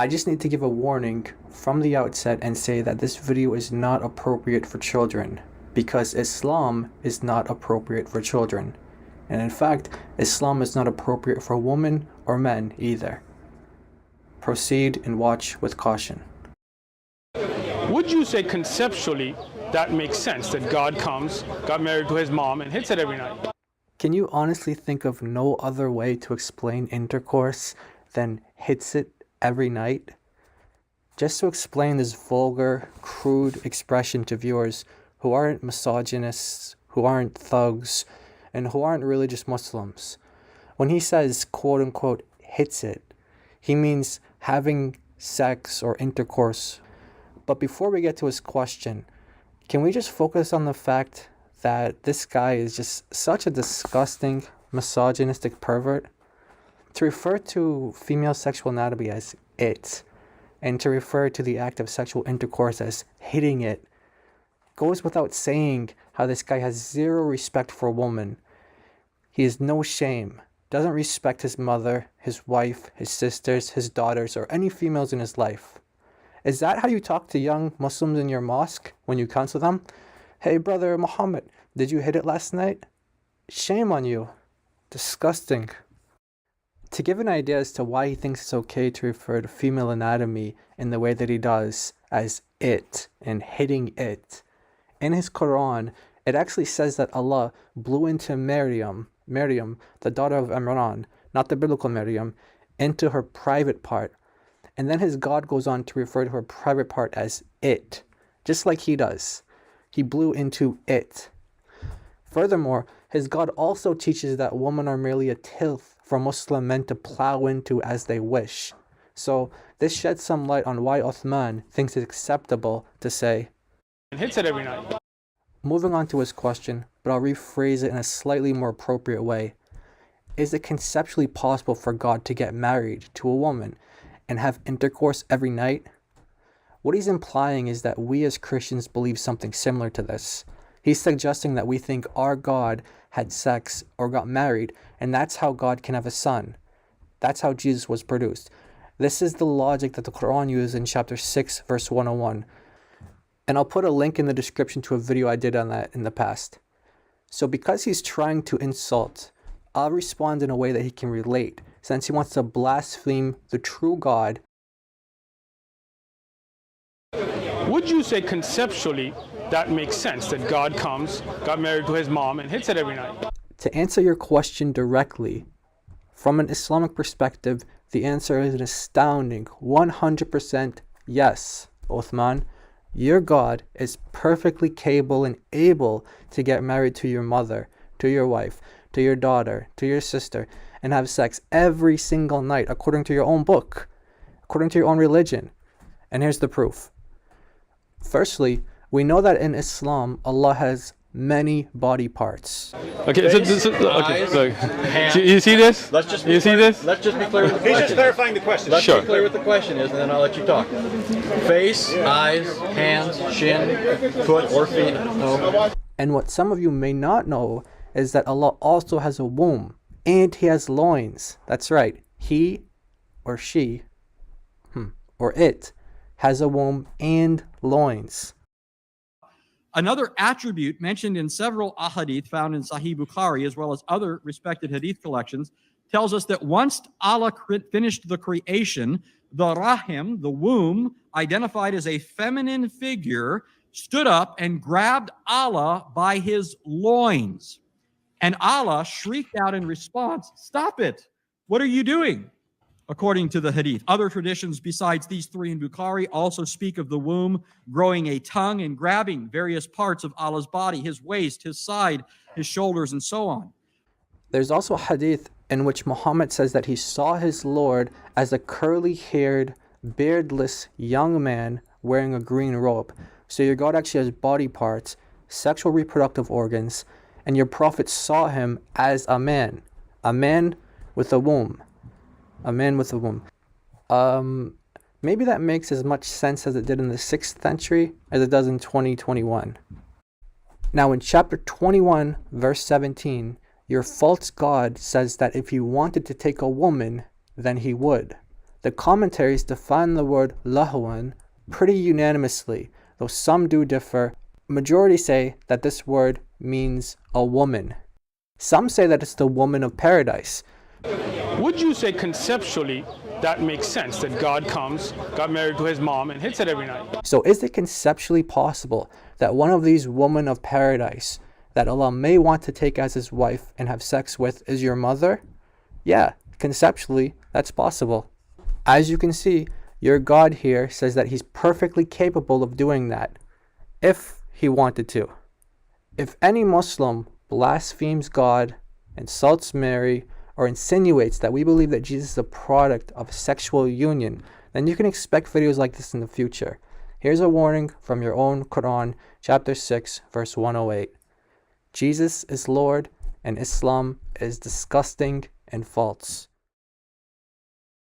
I just need to give a warning from the outset and say that this video is not appropriate for children, because Islam is not appropriate for children. And in fact, Islam is not appropriate for women or men either. Proceed and watch with caution. Would you say conceptually that makes sense, that God comes, got married to his mom, and hits it every night? Can you honestly think of no other way to explain intercourse than hits it every night? Just to explain this vulgar, crude expression to viewers who aren't misogynists, who aren't thugs, and who aren't religious Muslims. When he says, quote unquote, hits it, he means having sex or intercourse. But before we get to his question, can we just focus on the fact that this guy is just such a disgusting, misogynistic pervert? To refer to female sexual anatomy as it, and to refer to the act of sexual intercourse as hitting it, goes without saying how this guy has zero respect for a woman. He has no shame, doesn't respect his mother, his wife, his sisters, his daughters, or any females in his life. Is that how you talk to young Muslims in your mosque when you counsel them? Hey brother Muhammad, did you hit it last night? Shame on you. Disgusting. To give an idea as to why he thinks it's okay to refer to female anatomy in the way that he does as it and hitting it, in his Quran, it actually says that Allah blew into Maryam, the daughter of Imran, not the biblical Maryam, into her private part. And then his God goes on to refer to her private part as it, just like he does. He blew into it. Furthermore, his God also teaches that women are merely a tilth for Muslim men to plow into as they wish. So this sheds some light on why Uthman thinks it's acceptable to say, And hits it every night. Moving on to his question, but I'll rephrase it in a slightly more appropriate way. Is it conceptually possible for God to get married to a woman and have intercourse every night? What he's implying is that we as Christians believe something similar to this. He's suggesting that we think our God had sex or got married, and that's how God can have a son. That's how Jesus was produced. This is the logic that the Quran uses in chapter 6, verse 101. And I'll put a link in the description to a video I did on that in the past. So because he's trying to insult, I'll respond in a way that he can relate, since he wants to blaspheme the true God. Would you say conceptually that makes sense, that God comes, got married to his mom, and hits it every night? To answer your question directly, from an Islamic perspective, the answer is an astounding 100% yes, Uthman. Your God is perfectly capable and able to get married to your mother, to your wife, to your daughter, to your sister, and have sex every single night according to your own book, according to your own religion. And here's the proof. Firstly, we know that in Islam, Allah has many body parts. Okay, okay, look. You see this? Let's just you see this? Let's just be clear with the question. He's just clarifying the question. Let's Sure. be clear with the question is, and then I'll let you talk. Face, eyes, hands, shin, foot, or feet. No. And what some of you may not know is that Allah also has a womb and he has loins. That's right. He or she or it has a womb and loins. Another attribute mentioned in several ahadith found in Sahih Bukhari, as well as other respected hadith collections, tells us that once Allah finished the creation, the rahim, the womb, identified as a feminine figure, stood up and grabbed Allah by his loins. And Allah shrieked out in response, "Stop it! What are you doing?" According to the hadith. Other traditions besides these three in Bukhari also speak of the womb growing a tongue and grabbing various parts of Allah's body, his waist, his side, his shoulders, and so on. There's also a hadith in which Muhammad says that he saw his Lord as a curly-haired, beardless young man wearing a green robe. So your God actually has body parts, sexual reproductive organs, and your prophet saw him as a man with a womb. A man with a womb. Maybe that makes as much sense as it did in the 6th century as it does in 2021. Now in chapter 21, verse 17, your false God says that if he wanted to take a woman, then he would. The commentaries define the word lahwan pretty unanimously, though some do differ. Majority say that this word means a woman. Some say that it's the woman of paradise. Would you say conceptually that makes sense, that God comes, got married to his mom, and hits it every night? So is it conceptually possible that one of these women of paradise that Allah may want to take as his wife and have sex with is your mother? Yeah, conceptually, that's possible. As you can see, your God here says that he's perfectly capable of doing that, if he wanted to. If any Muslim blasphemes God, insults Mary, or insinuates that we believe that Jesus is a product of sexual union, then you can expect videos like this in the future. Here's a warning from your own Quran, chapter 6, verse 108. Jesus is Lord, and Islam is disgusting and false.